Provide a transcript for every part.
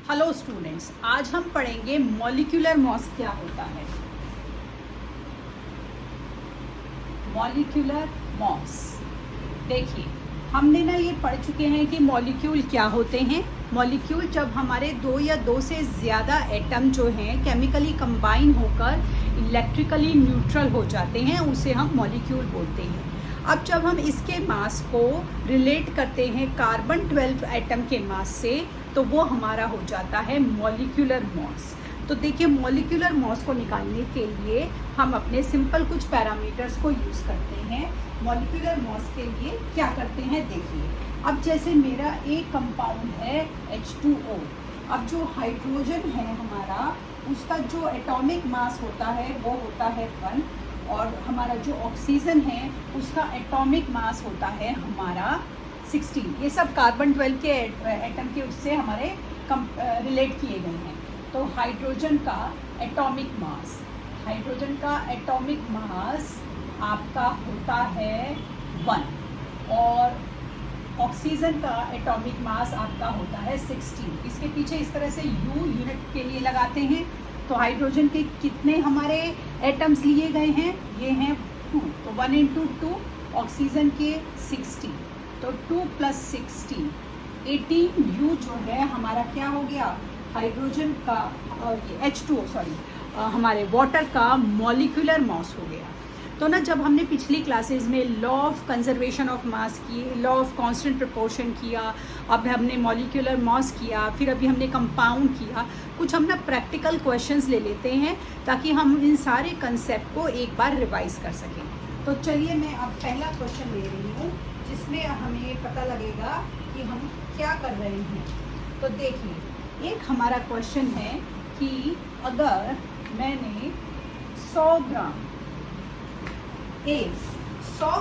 Hello students, आज हम पढ़ेंगे मॉलिक्यूलर मॉस क्या होता है। मॉलिक्यूलर मॉस, देखिए हमने ना ये पढ़ चुके हैं कि मॉलिक्यूल क्या होते हैं। मॉलिक्यूल जब हमारे दो या दो से ज़्यादा एटम जो हैं केमिकली कंबाइन होकर इलेक्ट्रिकली न्यूट्रल हो जाते हैं, उसे हम मॉलिक्यूल बोलते हैं। अब जब हम इसके मास को रिलेट करते हैं कार्बन 12 एटम के मास से, तो वो हमारा हो जाता है मॉलिक्यूलर मॉस। तो देखिए, मॉलिक्यूलर मॉस को निकालने के लिए हम अपने सिंपल कुछ पैरामीटर्स को यूज़ करते हैं। मॉलिक्यूलर मॉस के लिए क्या करते हैं, देखिए अब जैसे मेरा एक कंपाउंड है H2O। अब जो हाइड्रोजन है हमारा, उसका जो एटॉमिक मास होता है वो होता है 1, और हमारा जो ऑक्सीजन है उसका एटॉमिक मास होता है हमारा 16। ये सब कार्बन 12 के एटम के उससे हमारे रिलेट किए गए हैं। तो हाइड्रोजन का एटॉमिक मास आपका होता है 1, और ऑक्सीजन का एटॉमिक मास आपका होता है 16। इसके पीछे इस तरह से U यूनिट के लिए लगाते हैं। तो हाइड्रोजन के कितने हमारे एटम्स लिए गए हैं, ये हैं 2, तो 1 × 2। ऑक्सीजन के 16, तो 2 + 16 18। U जो है हमारा क्या हो गया, हाइड्रोजन का H2O हमारे वाटर का मॉलिक्यूलर मॉस हो गया। तो ना जब हमने पिछली क्लासेस में लॉ ऑफ कंजर्वेशन ऑफ मास की, लॉ ऑफ कांस्टेंट प्रोपोर्शन किया, अब हमने मॉलिक्यूलर मॉस किया, फिर अभी हमने कंपाउंड किया। कुछ हम ना प्रैक्टिकल क्वेश्चंस ले लेते हैं ताकि हम इन सारे कंसेप्ट को एक बार रिवाइज कर सकें। तो चलिए मैं अब पहला क्वेश्चन ले रही हूँ, जिसमें हमें पता लगेगा कि हम क्या कर रहे हैं। तो देखिए, एक हमारा क्वेश्चन है कि अगर मैंने 100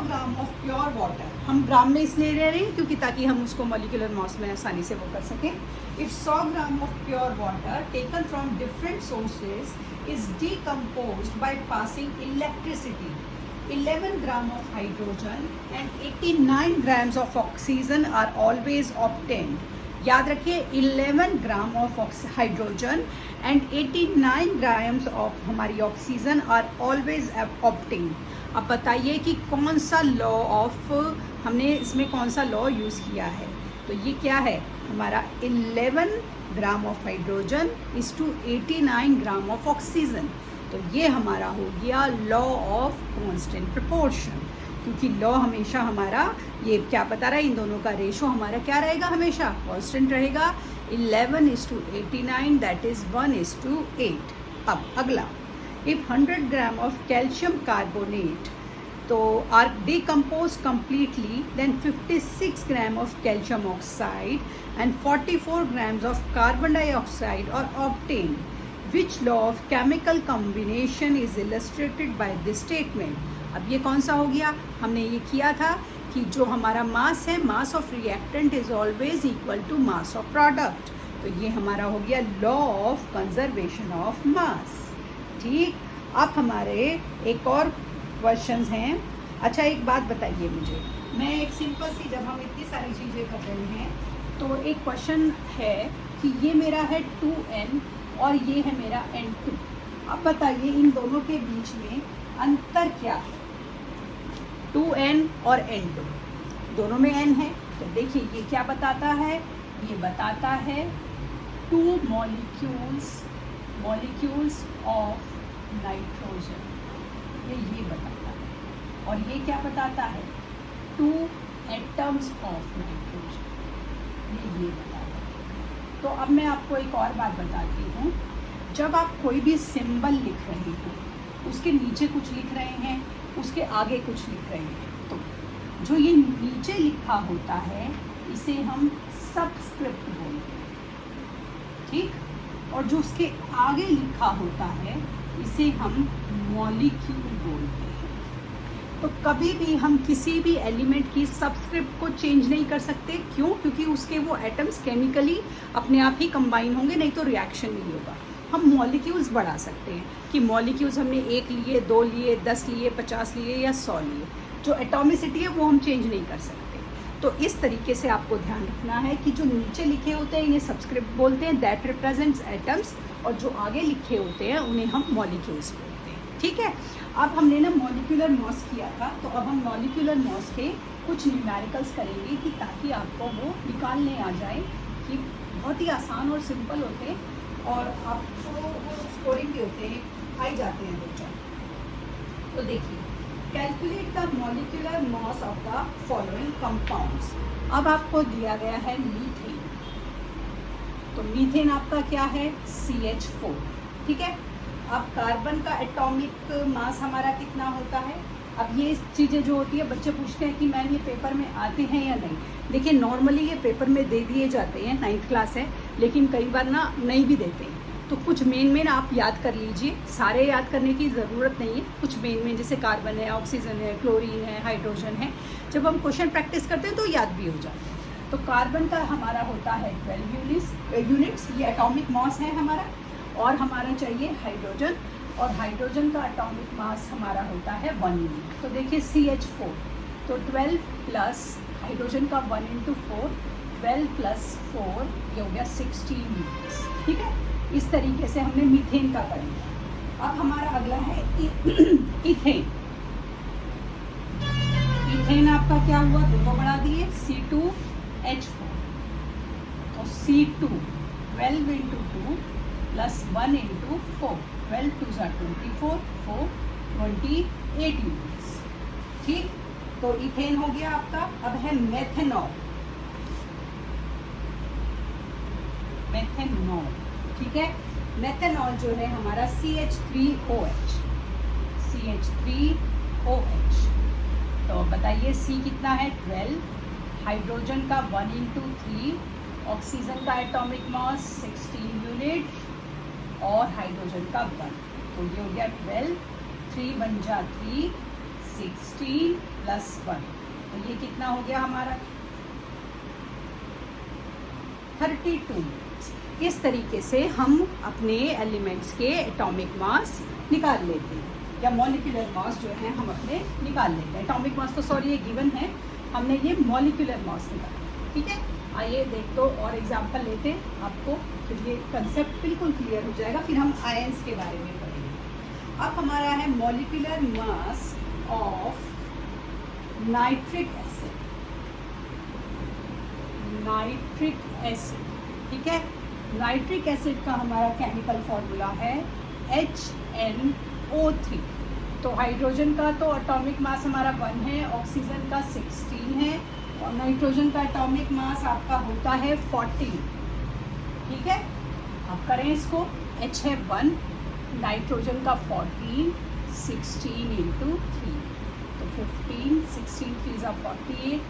ग्राम ऑफ प्योर वाटर, हम ग्राम में इसलिए ले रहे हैं क्योंकि ताकि हम उसको मॉलिक्यूलर मॉस में आसानी से वो कर सकें। If 100 gram of pure water taken from different sources is decomposed by passing electricity, 11 gram of hydrogen and 89 grams of oxygen are always obtained. याद रखिए, 11 gram of hydrogen and 89 grams of हमारी oxygen are always obtained. अब बताइए कि कौन सा law of, हमने इसमें कौन सा लॉ यूज़ किया है। तो ये क्या है हमारा, 11 gram of hydrogen is to 89 gram of oxygen. तो ये हमारा हो गया लॉ ऑफ कांस्टेंट प्रोपोर्शन, क्योंकि लॉ हमेशा हमारा ये क्या बता रहा है, इन दोनों का रेशो हमारा क्या रहेगा, हमेशा कांस्टेंट रहेगा। 11:89, दैट इज़ 1:8। अब अगला, if 100 gram of calcium carbonate तो are decomposed completely, then 56 gram of calcium oxide and 44 grams of carbon dioxide are obtained. Which law of chemical combination is illustrated by this statement? अब ये कौन सा हो गया, हमने ये किया था कि जो हमारा मास है, mass of reactant is always equal to mass of product. तो ये हमारा हो गया law of conservation of mass. ठीक, अब हमारे एक और क्वेश्चंस हैं। अच्छा, एक बात बताइए मुझे, मैं एक सिंपल सी, जब हम इतनी सारी चीज़ें कर रहे हैं, तो एक क्वेश्चन है कि ये मेरा है 2n और ये है मेरा n2। अब बताइए इन दोनों के बीच में अंतर क्या है, 2n और n2, दोनों में n है। तो देखिए ये क्या बताता है, ये बताता है 2 मॉलिक्यूल्स ऑफ नाइट्रोजन, ये बताता है। और ये क्या बताता है, 2 एटम्स ऑफ नाइट्रोजन, ये बताता है। तो अब मैं आपको एक और बात बताती हूँ, जब आप कोई भी सिंबल लिख रहे हैं, उसके नीचे कुछ लिख रहे हैं, उसके आगे कुछ लिख रहे हैं, तो जो ये नीचे लिखा होता है इसे हम सबस्क्रिप्ट बोलते हैं, ठीक। और जो उसके आगे लिखा होता है इसे हम मॉलिक्यूल बोलते हैं। तो कभी भी हम किसी भी एलिमेंट की सबस्क्रिप्ट को चेंज नहीं कर सकते। क्यों? क्योंकि उसके वो एटम्स केमिकली अपने आप ही कंबाइन होंगे, नहीं तो रिएक्शन नहीं होगा। हम मॉलिक्यूल्स बढ़ा सकते हैं कि मॉलिक्यूल्स हमने 1 लिए, 2 लिए, 10 लिए, 50 लिए या 100 लिए। जो एटॉमिसिटी है वो हम चेंज नहीं कर सकते। तो इस तरीके से आपको ध्यान रखना है कि जो नीचे लिखे होते हैं इन्हें सबस्क्रिप्ट बोलते हैं, दैट रिप्रेजेंट्स एटम्स, और जो आगे लिखे होते हैं उन्हें हम मॉलिक्यूल्स बोलते हैं। ठीक है, अब हमने ना मॉलिक्यूलर मॉस किया था, तो अब हम मॉलिक्यूलर मॉस के कुछ न्यूमेरिकल्स करेंगे कि ताकि आपको वो निकालने आ जाए, कि बहुत ही आसान और सिंपल होते हैं और आपको स्कोरिंग भी होते हैं, आ ही जाते हैं 2-4। तो देखिए, calculate the molecular mass of the following compounds. अब आपको दिया गया है मीथेन, तो मीथेन आपका क्या है, CH4। ठीक है, अब कार्बन का एटॉमिक मास हमारा कितना होता है। अब ये चीज़ें जो होती है, बच्चे पूछते हैं कि मैम ये पेपर में आते हैं या नहीं। देखिए, नॉर्मली ये पेपर में दे दिए जाते हैं, 9th क्लास है, लेकिन कई बार ना नहीं भी देते हैं। तो कुछ मेन आप याद कर लीजिए, सारे याद करने की ज़रूरत नहीं है, कुछ मेन जैसे कार्बन है, ऑक्सीजन है, क्लोरीन है, हाइड्रोजन है, जब हम क्वेश्चन प्रैक्टिस करते हैं तो याद भी हो जाता है। तो कार्बन का हमारा होता है 12 यूनिट्स, ये एटॉमिक मास है हमारा, और हमारा चाहिए हाइड्रोजन, और हाइड्रोजन का एटॉमिक मास हमारा होता है 1 यूनिट। तो देखिए CH4, तो 12 प्लस हाइड्रोजन का 1 × 4, 12 + 4, ये हो गया 16 यूनिट्स। ठीक है, इस तरीके से हमने मीथेन का कर लिया। अब हमारा अगला है इथेन। इथेन आपका क्या हुआ, 2 को बढ़ा दिए, C2H4, तो C2 12 × 2 + 1 × 4, 12 × 2 = 24, 4 28 यूनिट्स। ठीक, तो इथेन हो गया आपका। अब है मेथेनॉल। मेथेनॉल, ठीक है, मेथेनॉल जो है हमारा CH3OH, CH3OH। तो बताइए C कितना है, 12, हाइड्रोजन का 1 × 3, ऑक्सीजन का एटॉमिक मास 16 यूनिट, और हाइड्रोजन का 1, तो ये हो गया 12, 3 × 3, 16 + 1, तो ये कितना हो गया हमारा 32 यूनिट्स। इस तरीके से हम अपने एलिमेंट्स के एटॉमिक मास निकाल लेते हैं, या मॉलिक्यूलर मास जो है हम अपने निकाल लेते हैं। एटॉमिक मास तो सॉरी ये गिवन है, हमने ये मॉलिक्यूलर मास निकाला। ठीक है, आइए देख तो और एग्जांपल लेते हैं, आपको फिर ये कंसेप्ट बिल्कुल क्लियर हो जाएगा, फिर हम आयंस के बारे में पढ़ेंगे। अब हमारा है molecular mass of nitric acid. Nitric acid, ठीक है, नाइट्रिक एसिड का हमारा केमिकल फॉर्मूला है HNO3। तो हाइड्रोजन का तो एटॉमिक मास हमारा 1 है, ऑक्सीजन का 16 है, और नाइट्रोजन का एटॉमिक मास आपका होता है 14। ठीक है, अब करें इसको, H है 1, नाइट्रोजन का 14, 16 × 3, तो 15, 16 3 = 48,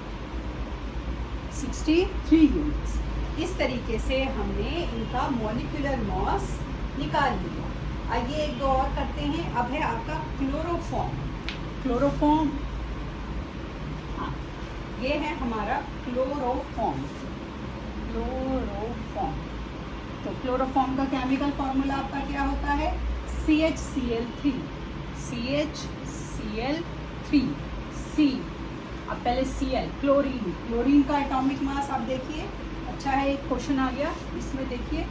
63 यूनिट्स। इस तरीके से हमने इनका मॉलिक्यूलर मास निकाल लिया। आइए 1-2 और करते हैं। अब है आपका क्लोरोफॉर्म। क्लोरोफॉर्म, हाँ, ये है हमारा क्लोरोफॉर्म। क्लोरोफॉर्म, तो क्लोरोफॉर्म का केमिकल फॉर्मूला आपका क्या होता है, CHCl3, CHCl3, C। अब पहले Cl, क्लोरीन। क्लोरीन का एटॉमिक मास आप देखिए, अच्छा है, एक क्वेश्चन आ गया इसमें, देखिए।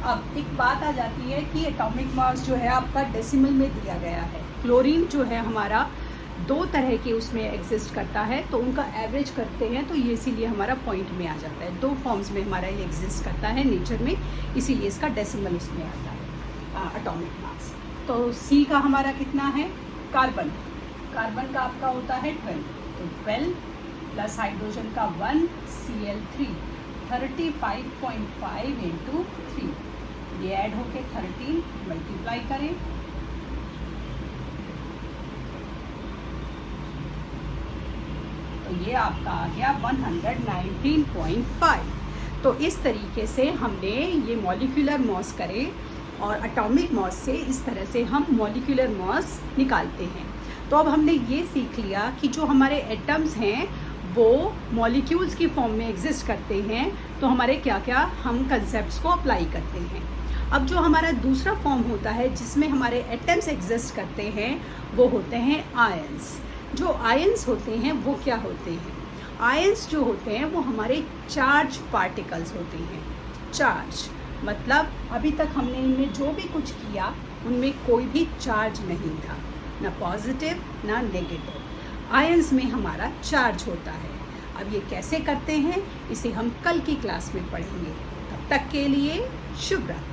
अब एक बात आ जाती है कि एटॉमिक मास जो है आपका डेसिमल में दिया गया है। क्लोरीन जो है हमारा 2 तरह के उसमें एग्जिस्ट करता है, तो उनका एवरेज करते हैं, तो ये इसीलिए हमारा पॉइंट में आ जाता है। 2 फॉर्म्स में हमारा ये एग्जिस्ट करता है नेचर में, इसीलिए इसका डेसिमल उसमें आता है एटॉमिक मास। तो C का हमारा कितना है, कार्बन। कार्बन का आपका होता है 12, तो 12 प्लस हाइड्रोजन का 1, Cl3, 35.5 × 3, ये ऐड होके 13, मल्टीप्लाई करें, तो ये आपका आ गया 119.5। तो इस तरीके से हमने ये मॉलिक्यूलर मॉस करे, और एटॉमिक मॉस से इस तरह से हम मॉलिक्यूलर मॉस निकालते हैं। तो अब हमने ये सीख लिया कि जो हमारे एटम्स हैं वो मॉलिक्यूल्स की फॉर्म में एग्जिस्ट करते हैं, तो हमारे क्या क्या हम कंसेप्ट्स को अप्लाई करते हैं। अब जो हमारा दूसरा फॉर्म होता है जिसमें हमारे एटम्स एग्जिस्ट करते हैं, वो होते हैं आयंस। जो आयंस होते हैं वो क्या होते हैं, आयंस जो होते हैं वो हमारे चार्ज पार्टिकल्स होते हैं। चार्ज मतलब अभी तक हमने इनमें जो भी कुछ किया उनमें कोई भी चार्ज नहीं था, ना पॉजिटिव ना नेगेटिव। आयंस में हमारा चार्ज होता है। अब ये कैसे करते हैं इसे हम कल की क्लास में पढ़ेंगे। तब तक के लिए शुभ रात्रि।